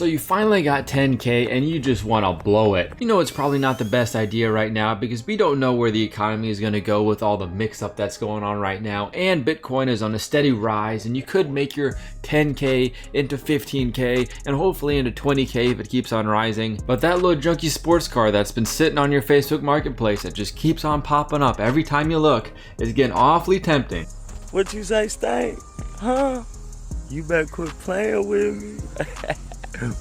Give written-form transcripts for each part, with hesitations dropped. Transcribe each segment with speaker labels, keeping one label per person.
Speaker 1: So you finally got 10K and you just want to blow it. You know, it's probably not the best idea right now because we don't know where the economy is going to go with all the mix up that's going on right now, and Bitcoin is on a steady rise, and you could make your 10K into 15K and hopefully into 20K if it keeps on rising. But that little junky sports car that's been sitting on your Facebook marketplace that just keeps on popping up every time you look is getting awfully tempting.
Speaker 2: What you say, Stank? Huh? You better quit playing with me.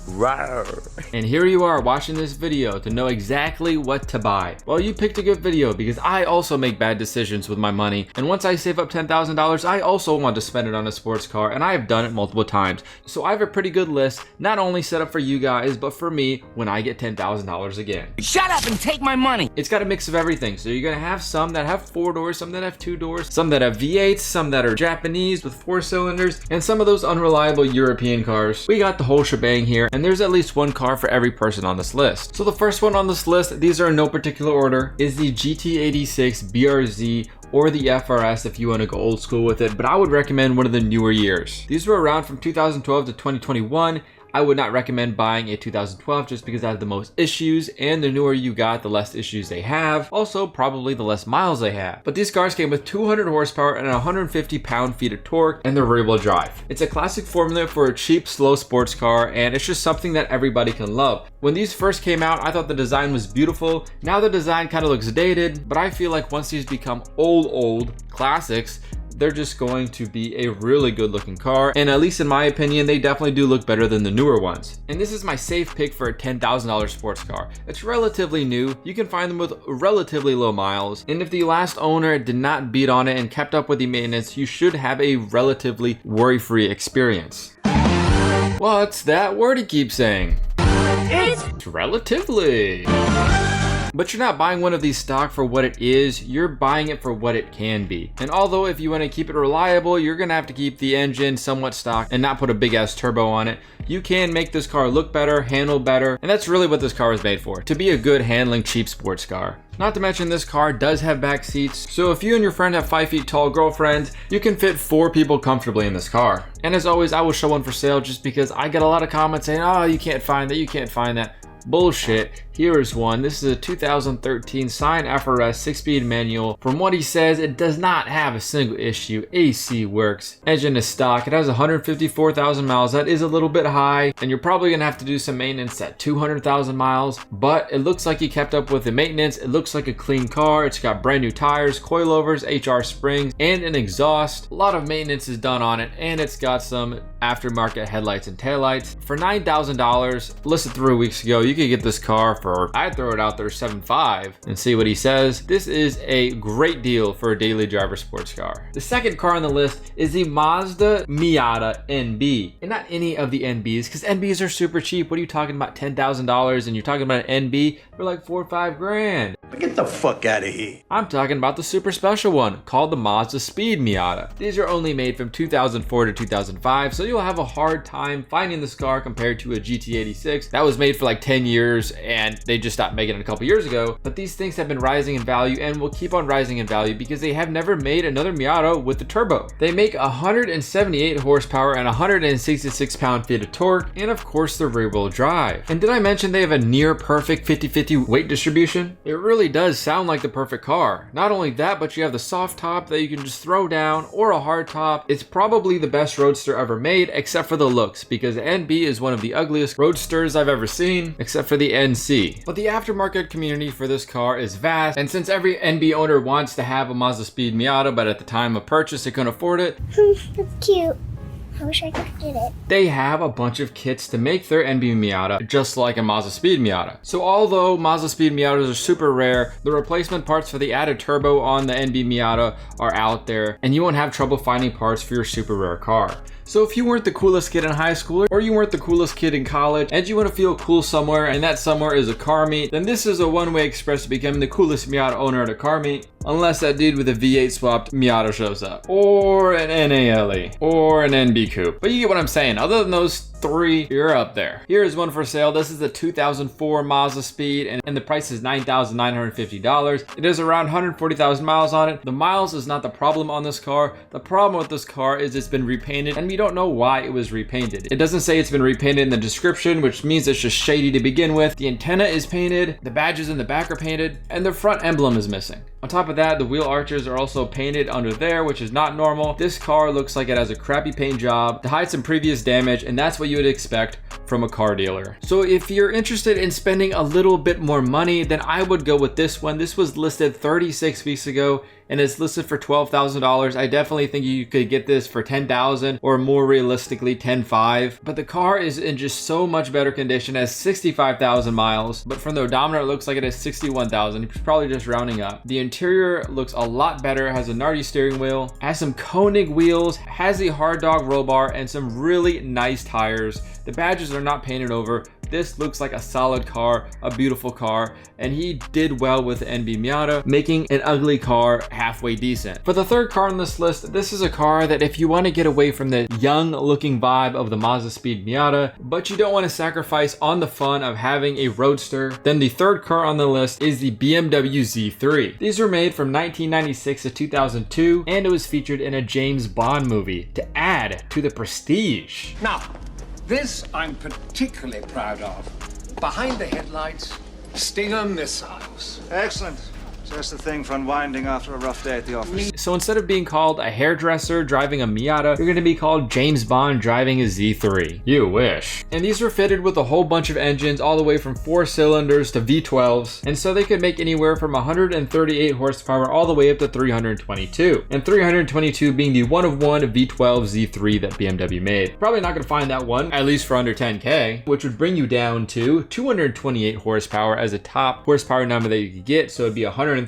Speaker 2: Rawr.
Speaker 1: And here you are watching this video to know exactly what to buy. Well, you picked a good video because I also make bad decisions with my money, and once I save up $10,000 I also want to spend it on a sports car, and I have done it multiple times. So I have a pretty good list, not only set up for you guys but for me when I get $10,000 again.
Speaker 3: Shut up and take my money.
Speaker 1: It's got a mix of everything, so you're gonna have some that have 4 doors, some that have 2 doors, some that have V8s, some that are Japanese with 4 cylinders, and some of those unreliable European cars. We got the whole shebang here, and there's at least one car for every person on this list. So the first one on this list, these are in no particular order, is the GT86 BRZ, or the FRS if you want to go old school with it, but I would recommend one of the newer years. These were around from 2012 to 2021. I would not recommend buying a 2012 just because it has the most issues, and the newer you got, the less issues they have. Also, probably the less miles they have. But these cars came with 200 horsepower and 150 pound-feet of torque, and they're rear-wheel drive. It's a classic formula for a cheap, slow sports car, and it's just something that everybody can love. When these first came out, I thought the design was beautiful. Now the design kind of looks dated, but I feel like once these become old classics, they're just going to be a really good looking car, and at least in my opinion they definitely do look better than the newer ones. And this is my safe pick for a $10,000 sports car. It's relatively new, you can find them with relatively low miles, and if the last owner did not beat on it and kept up with the maintenance, you should have a relatively worry-free experience. What's that word he keeps saying? It's relatively. But you're not buying one of these stock for what it is, you're buying it for what it can be. And although if you want to keep it reliable, you're gonna have to keep the engine somewhat stock and not put a big ass turbo on it, you can make this car look better, handle better, and that's really what this car is made for, to be a good handling cheap sports car. Not to mention this car does have back seats, so if you and your friend have 5 feet tall girlfriends, you can fit 4 people comfortably in this car. And as always, I will show one for sale just because I get a lot of comments saying, oh, you can't find that, you can't find that. Bullshit. Here is one. This is a 2013 Scion FRS 6-speed manual. From what he says, it does not have a single issue. AC works. Engine is stock. It has 154,000 miles. That is a little bit high, and you're probably gonna have to do some maintenance at 200,000 miles, but it looks like he kept up with the maintenance. It looks like a clean car. It's got brand new tires, coilovers, HR springs, and an exhaust. A lot of maintenance is done on it, and it's got some aftermarket headlights and taillights. For $9,000, listed 3 weeks ago, you could get this car for, I'd throw it out there, $7,500 and see what he says. This is a great deal for a daily driver sports car. The second car on the list is the Mazda Miata NB. And not any of the NBs, because NBs are super cheap. What are you talking about, $10,000 and you're talking about an NB for like 4 or 5 grand?
Speaker 2: Get the fuck out of here.
Speaker 1: I'm talking about the super special one called the Mazdaspeed Miata. These are only made from 2004 to 2005, so you'll have a hard time finding this car compared to a GT86 that was made for like 10 years and they just stopped making it a couple years ago. But these things have been rising in value and will keep on rising in value because they have never made another Miata with the turbo. They make 178 horsepower and 166 pound-feet of torque, and of course the rear-wheel drive. And did I mention they have a near perfect 50-50 weight distribution? It really does sound like the perfect car. Not only that, but you have the soft top that you can just throw down, or a hard top. It's probably the best Roadster ever made, except for the looks, because the NB is one of the ugliest Roadsters I've ever seen, except for the NC. But the aftermarket community for this car is vast, and since every NB owner wants to have a Mazdaspeed Miata, but at the time of purchase they couldn't afford it.
Speaker 4: That's cute. I wish I could get it.
Speaker 1: They have a bunch of kits to make their NB Miata just like a Mazdaspeed Miata. So although Mazdaspeed Miatas are super rare, the replacement parts for the added turbo on the NB Miata are out there, and you won't have trouble finding parts for your super rare car. So if you weren't the coolest kid in high school, or you weren't the coolest kid in college, and you want to feel cool somewhere, and that somewhere is a car meet, then this is a one-way express to becoming the coolest Miata owner at a car meet. Unless that dude with a V8 swapped Miata shows up. Or an NALE. Or an NB Coupe. But you get what I'm saying. Other than those 3, you're up there. Here is one for sale. This is the 2004 Mazdaspeed, and the price is $9,950. It is around 140,000 miles on it. The miles is not the problem on this car. The problem with this car is it's been repainted, and we don't know why it was repainted. It doesn't say it's been repainted in the description, which means it's just shady to begin with. The antenna is painted, the badges in the back are painted, and the front emblem is missing. On top of that, the wheel arches are also painted under there, which is not normal. This car looks like it has a crappy paint job to hide some previous damage, and that's what you would expect from a car dealer. So if you're interested in spending a little bit more money, then I would go with this one. This was listed 36 weeks ago, and it's listed for $12,000. I definitely think you could get this for $10,000 or more realistically $10,500. But the car is in just so much better condition. It has 65,000 miles, but from the odometer it looks like it has 61,000. It's probably just rounding up. The interior looks a lot better. Has a Nardi steering wheel, has some Koenig wheels, has the hard dog roll bar, and some really nice tires. The badges are not painted over. This looks like a solid car, a beautiful car, and he did well with the NB Miata, making an ugly car halfway decent. For the third car on this list, this is a car that if you want to get away from the young looking vibe of the Mazdaspeed Miata, but you don't want to sacrifice on the fun of having a Roadster, then the third car on the list is the BMW Z3. These were made from 1996 to 2002, and it was featured in a James Bond movie to add to the prestige.
Speaker 3: Now, this I'm particularly proud of. Behind the headlights, Stinger missiles.
Speaker 5: Excellent. Just the thing for unwinding after a rough day at the office.
Speaker 1: So instead of being called a hairdresser driving a Miata, you're going to be called James Bond driving a Z3. You wish. And these were fitted with a whole bunch of engines, all the way from 4 cylinders to V12s, and so they could make anywhere from 138 horsepower all the way up to 322. And 322 being the one-of-one V12 Z3 that BMW made. Probably not going to find that one, at least for under 10K, which would bring you down to 228 horsepower as a top horsepower number that you could get. So it'd be 138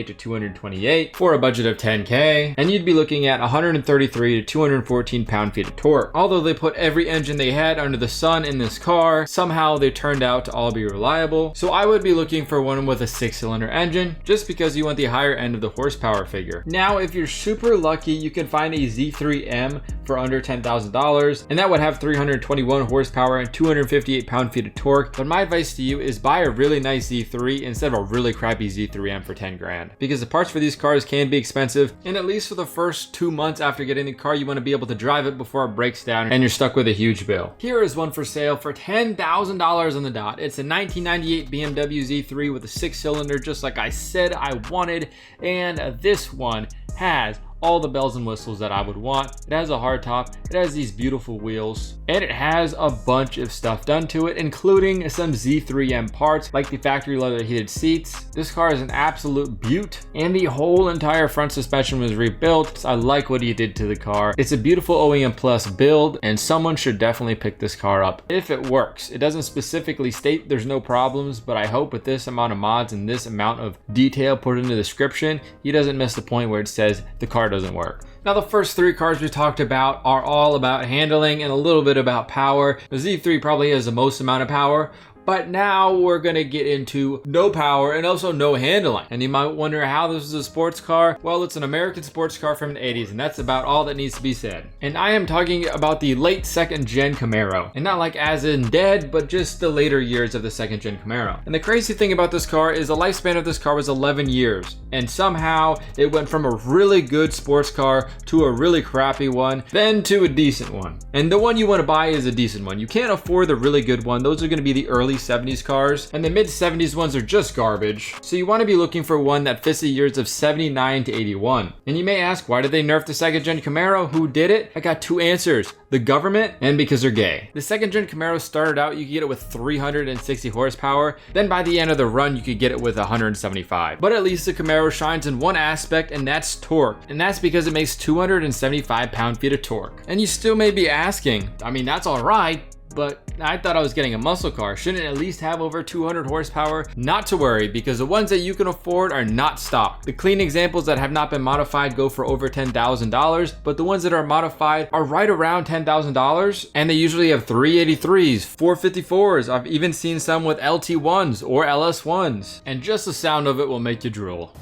Speaker 1: to 228 for a budget of 10K, and you'd be looking at 133 to 214 pound-feet of torque. Although they put every engine they had under the sun in this car, somehow they turned out to all be reliable. So I would be looking for one with a 6-cylinder engine, just because you want the higher end of the horsepower figure. Now, if you're super lucky, you can find a Z3M for under $10,000, and that would have 321 horsepower and 258 pound-feet of torque. But my advice to you is buy a really nice Z3 instead of a really crappy Z3M for 10 grand, because the parts for these cars can be expensive, and at least for the first 2 months after getting the car, you want to be able to drive it before it breaks down and you're stuck with a huge bill. Here is one for sale for $10,000 on the dot. It's a 1998 BMW Z3 with a 6-cylinder, just like I said I wanted, and this one has all the bells and whistles that I would want. It has a hardtop, it has these beautiful wheels, and it has a bunch of stuff done to it, including some Z3M parts like the factory leather heated seats. This car is an absolute beaut, and the whole entire front suspension was rebuilt. So I like what he did to the car. It's a beautiful OEM Plus build, and someone should definitely pick this car up if it works. It doesn't specifically state there's no problems, but I hope with this amount of mods and this amount of detail put in the description, he doesn't miss the point where it says the car doesn't work. Now, the first 3 cars we talked about are all about handling and a little bit about power. The Z3 probably has the most amount of power, but now we're gonna get into no power and also no handling. And you might wonder how this is a sports car. Well, it's an American sports car from the 80s, and that's about all that needs to be said. And I am talking about the late 2nd gen Camaro. And not like as in dead, but just the later years of the 2nd gen Camaro. And the crazy thing about this car is the lifespan of this car was 11 years. And somehow it went from a really good sports car to a really crappy one, then to a decent one. And the one you want to buy is a decent one. You can't afford the really good one. Those are gonna be the early 70s cars, and the mid 70s ones are just garbage. So you want to be looking for one that fits the years of 79 to 81. And you may ask, why did they nerf the 2nd gen Camaro? Who did it? I got 2 answers. The government, and because they're gay. The 2nd gen Camaro started out, you could get it with 360 horsepower. Then by the end of the run, you could get it with 175. But at least the Camaro shines in one aspect, and that's torque. And that's because it makes 275 pound-feet of torque. And you still may be asking, I mean, that's all right, but I thought I was getting a muscle car. Shouldn't it at least have over 200 horsepower? Not to worry, because the ones that you can afford are not stock. The clean examples that have not been modified go for over $10,000, but the ones that are modified are right around $10,000, and they usually have 383s, 454s. I've even seen some with LT1s or LS1s, and just the sound of it will make you drool.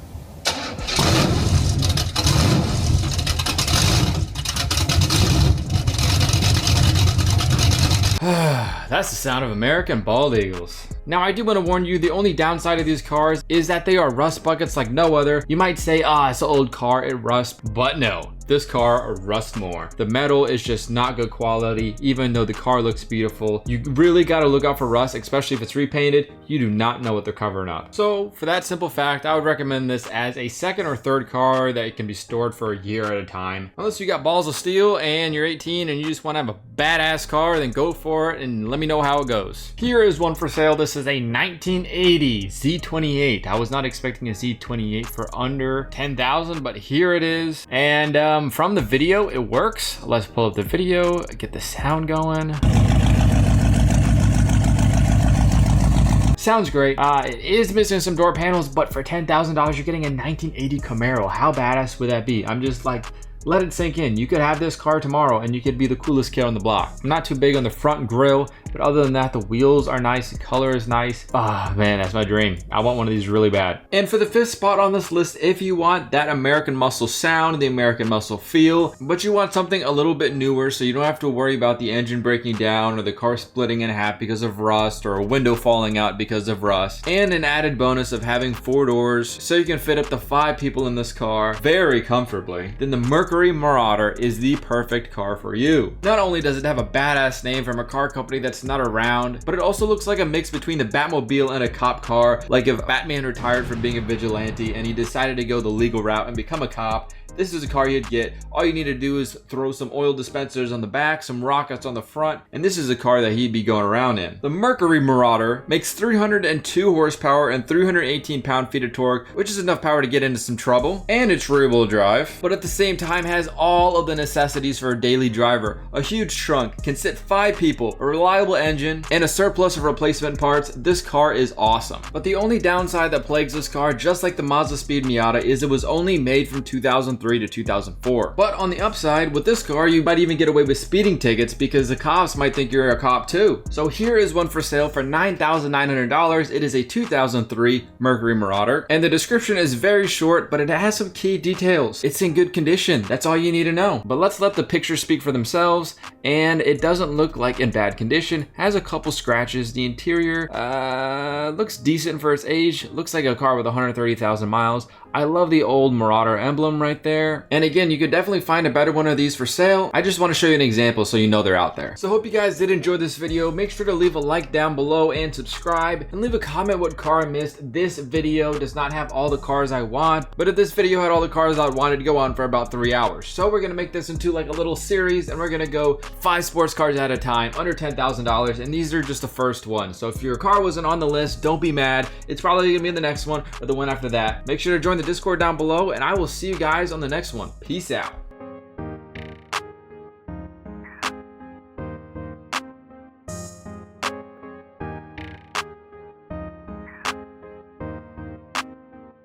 Speaker 1: That's the sound of American bald eagles. Now, I do want to warn you, the only downside of these cars is that they are rust buckets like no other. You might say, it's an old car, it rusts, but no. This car rusts more. The metal is just not good quality, even though the car looks beautiful. You really got to look out for rust, especially if it's repainted. You do not know what they're covering up. So for that simple fact, I would recommend this as a second or third car that can be stored for a year at a time. Unless you got balls of steel and you're 18 and you just want to have a badass car, then go for it and let me know how it goes. Here is one for sale. This is a 1980 Z28. I was not expecting a Z28 for under 10,000, but here it is. And from the video, it works. Let's pull up the video, get the sound going. Sounds great. It is missing some door panels, but for $10,000, you're getting a 1980 Camaro. How badass would that be? I'm just like, let it sink in. You could have this car tomorrow and you could be the coolest kid on the block. I'm not too big on the front grille, but other than that, the wheels are nice, the color is nice. Man, that's my dream. I want one of these really bad. And for the 5th spot on this list, if you want that American muscle sound, the American muscle feel, but you want something a little bit newer so you don't have to worry about the engine breaking down or the car splitting in half because of rust or a window falling out because of rust, and an added bonus of having 4 doors so you can fit up to 5 people in this car very comfortably, then the Mercury Marauder is the perfect car for you. Not only does it have a badass name from a car company that's not around, but it also looks like a mix between the Batmobile and a cop car, like if Batman retired from being a vigilante and he decided to go the legal route and become a cop. This is a car you'd get. All you need to do is throw some oil dispensers on the back, some rockets on the front, and this is a car that he'd be going around in. The Mercury Marauder makes 302 horsepower and 318 pound-feet of torque, which is enough power to get into some trouble, and it's rear-wheel drive, but at the same time has all of the necessities for a daily driver. A huge trunk, can sit 5 people, a reliable engine, and a surplus of replacement parts. This car is awesome. But the only downside that plagues this car, just like the Mazdaspeed Miata, is it was only made from 2003 to 2004. But on the upside, with this car, you might even get away with speeding tickets because the cops might think you're a cop too. So here is one for sale for $9,900. It is a 2003 Mercury Marauder, and the description is very short, but it has some key details. It's in good condition. That's all you need to know. But let's let the pictures speak for themselves, and it doesn't look like in bad condition. Has a couple scratches. The interior looks decent for its age. Looks like a car with 130,000 miles. I love the old Marauder emblem right there. And again, you could definitely find a better one of these for sale. I just want to show you an example so you know they're out there. So hope you guys did enjoy this video. Make sure to leave a like down below and subscribe, and leave a comment what car I missed. This video does not have all the cars I want, but if this video had all the cars I wanted to go on for about 3 hours. So we're gonna make this into like a little series, and we're gonna go 5 sports cars at a time under $10,000, and these are just the first one. So if your car wasn't on the list, don't be mad. It's probably gonna be in the next one or the one after that. Make sure to join the Discord down below, and I will see you guys on the next one. Peace out.